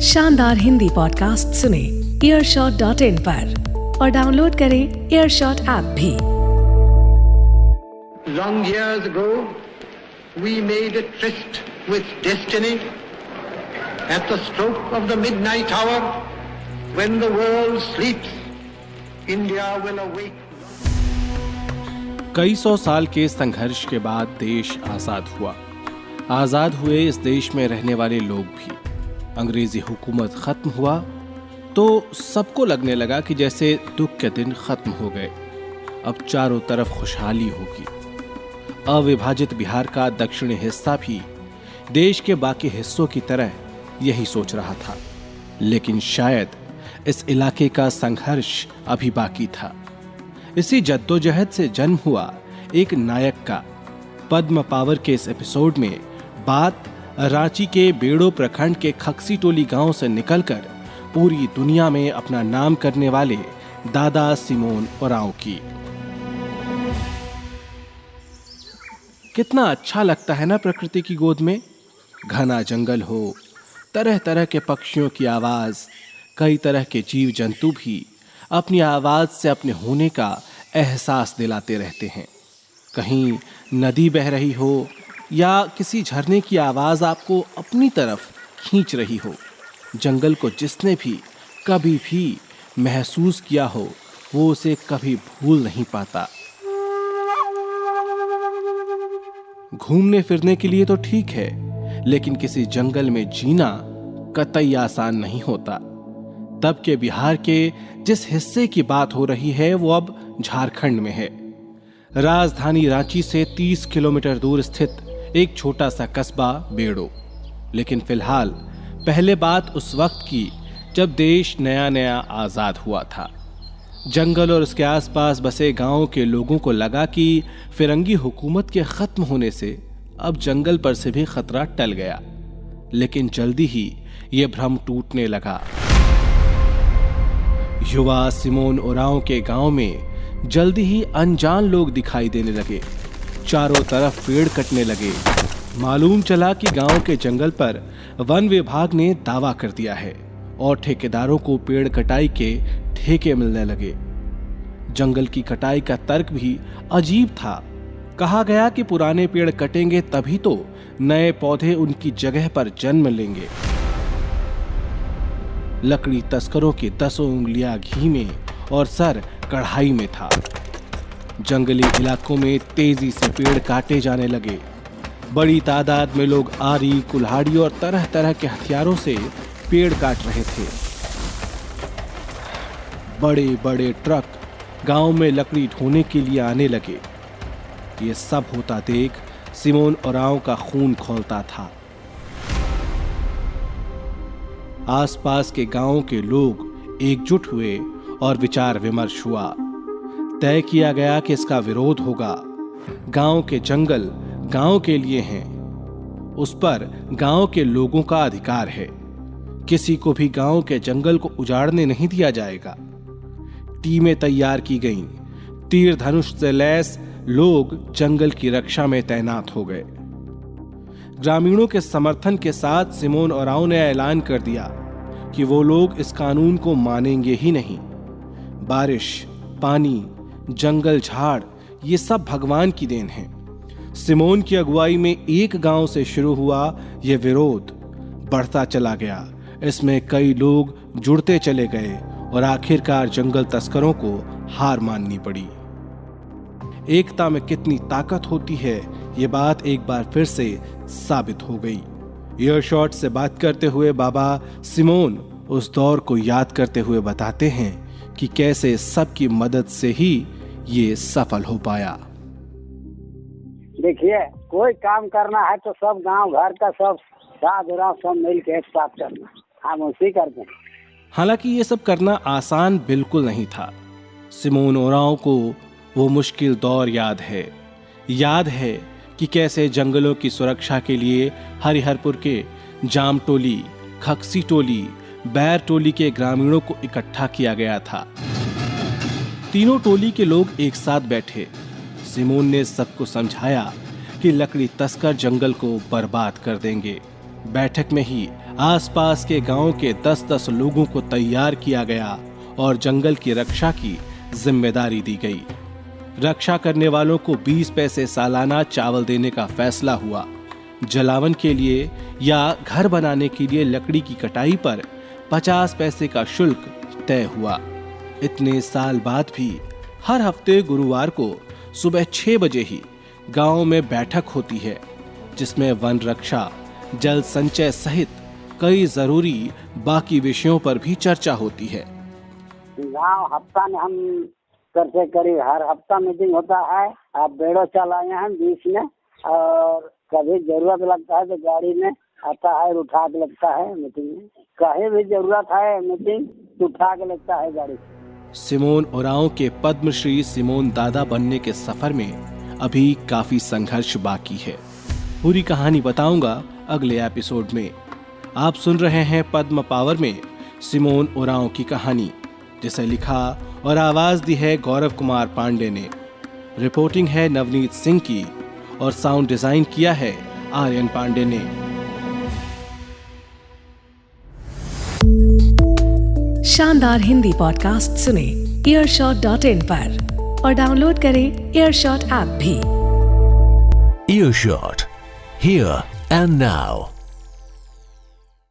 शानदार हिंदी पॉडकास्ट सुने earshot.in पर और डाउनलोड करें एयरशॉट ऐप भी। Long years ago, we made a tryst with destiny at the stroke of the midnight hour. When the world sleeps, India will awake. कई सौ साल के संघर्ष के बाद देश आजाद हुआ। आजाद हुए इस देश में रहने वाले लोग भी। अंग्रेजी हुकूमत खत्म हुआ तो सबको लगने लगा कि जैसे दुख के दिन खत्म हो गए, अब चारों तरफ खुशहाली होगी। अविभाजित बिहार का दक्षिणी हिस्सा भी देश के बाकी हिस्सों की तरह यही सोच रहा था, लेकिन शायद इस इलाके का संघर्ष अभी बाकी था। इसी जद्दोजहद से जन्म हुआ एक नायक का। पद्म पावर के इस एपिसोड में बात रांची के बेड़ो प्रखंड के खक्सी टोली गांव से निकलकर पूरी दुनिया में अपना नाम करने वाले दादा सिमोन ओरांव की। कितना अच्छा लगता है ना प्रकृति की गोद में। घना जंगल हो, तरह तरह के पक्षियों की आवाज, कई तरह के जीव जंतु भी अपनी आवाज से अपने होने का एहसास दिलाते रहते हैं। कहीं नदी बह रही हो या किसी झरने की आवाज आपको अपनी तरफ खींच रही हो, जंगल को जिसने भी कभी भी महसूस किया हो वो उसे कभी भूल नहीं पाता। घूमने फिरने के लिए तो ठीक है, लेकिन किसी जंगल में जीना कतई आसान नहीं होता। तब के बिहार के जिस हिस्से की बात हो रही है वो अब झारखंड में है। राजधानी रांची से 30 किलोमीटर दूर स्थित एक छोटा सा कस्बा बेड़ो। लेकिन फिलहाल पहले बात उस वक्त की जब देश नया नया आजाद हुआ था। जंगल और उसके आसपास बसे गांव के लोगों को लगा कि फिरंगी हुकूमत के खत्म होने से अब जंगल पर से भी खतरा टल गया। लेकिन जल्दी ही यह भ्रम टूटने लगा। युवा सिमोन ओरांव के गांव में जल्दी ही अनजान लोग दिखाई देने लगे। चारों तरफ पेड़ कटने लगे। मालूम चला कि गांव के जंगल पर वन विभाग ने दावा कर दिया है और ठेकेदारों को पेड़ कटाई के ठेके मिलने लगे। जंगल की कटाई का तर्क भी अजीब था। कहा गया कि पुराने पेड़ कटेंगे तभी तो नए पौधे उनकी जगह पर जन्म लेंगे। लकड़ी तस्करों की 10 उंगलियां घी में और सर कढ़ाई में था। जंगली इलाकों में तेजी से पेड़ काटे जाने लगे। बड़ी तादाद में लोग आरी, कुल्हाड़ी और तरह तरह के हथियारों से पेड़ काट रहे थे। बड़े बड़े ट्रक गांव में लकड़ी ढोने के लिए आने लगे। ये सब होता देख सिमोन ओरांव का खून खौलता था। आसपास के गांवों के लोग एकजुट हुए और विचार विमर्श हुआ। तय किया गया कि इसका विरोध होगा। गांव के जंगल गांव के लिए हैं, उस पर गांव के लोगों का अधिकार है। किसी को भी गांव के जंगल को उजाड़ने नहीं दिया जाएगा। टीमें तैयार की गईं। तीर धनुष से लैस लोग जंगल की रक्षा में तैनात हो गए। ग्रामीणों के समर्थन के साथ सिमोन ओरांव ने ऐलान कर दिया कि वो लोग इस कानून को मानेंगे ही नहीं। बारिश, पानी, जंगल, झाड़ ये सब भगवान की देन है। सिमोन की अगुवाई में एक गांव से शुरू हुआ यह विरोध बढ़ता चला गया। इसमें कई लोग जुड़ते चले गए और आखिरकार जंगल तस्करों को हार माननी पड़ी। एकता में कितनी ताकत होती है, ये बात एक बार फिर से साबित हो गई। एयरशॉट से बात करते हुए बाबा सिमोन उस दौर को याद करते हुए बताते हैं कि कैसे सबकी मदद से ही ये सफल हो पाया। देखिए, कोई काम करना है तो सब गांव घर का सब साथ सब मिल के एक साथ करना, हम उसी करते हैं। हालांकि ये सब करना आसान बिल्कुल नहीं था। सिमोन ओरांव को वो मुश्किल दौर याद है कि कैसे जंगलों की सुरक्षा के लिए हरिहरपुर के जाम टोली, खक्सी टोली, बैर टोली के ग्रामीणों को इकट्ठा किया गया था। तीनों टोली के लोग एक साथ बैठे। सिमोन ने सबको समझाया कि लकड़ी तस्कर जंगल को बर्बाद कर देंगे। बैठक में ही आसपास के गांव के 10-10 लोगों को तैयार किया गया और जंगल की रक्षा की जिम्मेदारी दी गई। रक्षा करने वालों को 20 पैसे सालाना चावल देने का फैसला हुआ। जलावन के लिए या घर बनाने के लिए लकड़ी की कटाई पर 50 पैसे का शुल्क तय हुआ। इतने साल बाद भी हर हफ्ते गुरुवार को सुबह 6 बजे ही गांव में बैठक होती है, जिसमें वन रक्षा, जल संचय सहित कई जरूरी बाकी विषयों पर भी चर्चा होती है। गाँव हफ्ता में हम करते करीब हर हफ्ता मीटिंग होता है। आप बेड़ो चलाए हैं बीच में, और कभी जरूरत लगता है तो गाड़ी में आता है, उठा के लगता है मीटिंग में। कहीं भी जरूरत है मीटिंग तो उठा के लगता है गाड़ी। सिमोन उरांव के पद्मश्री सिमोन दादा बनने के सफर में अभी काफी संघर्ष बाकी है। पूरी कहानी बताऊंगा अगले एपिसोड में। आप सुन रहे हैं पद्म पावर में सिमोन उरांव की कहानी, जिसे लिखा और आवाज दी है गौरव कुमार पांडे ने। रिपोर्टिंग है नवनीत सिंह की और साउंड डिजाइन किया है आर्यन पांडे ने। शानदार हिंदी पॉडकास्ट सुने earshot.in पर और डाउनलोड करें एयरशॉट ऐप भी। Earshot, here and now.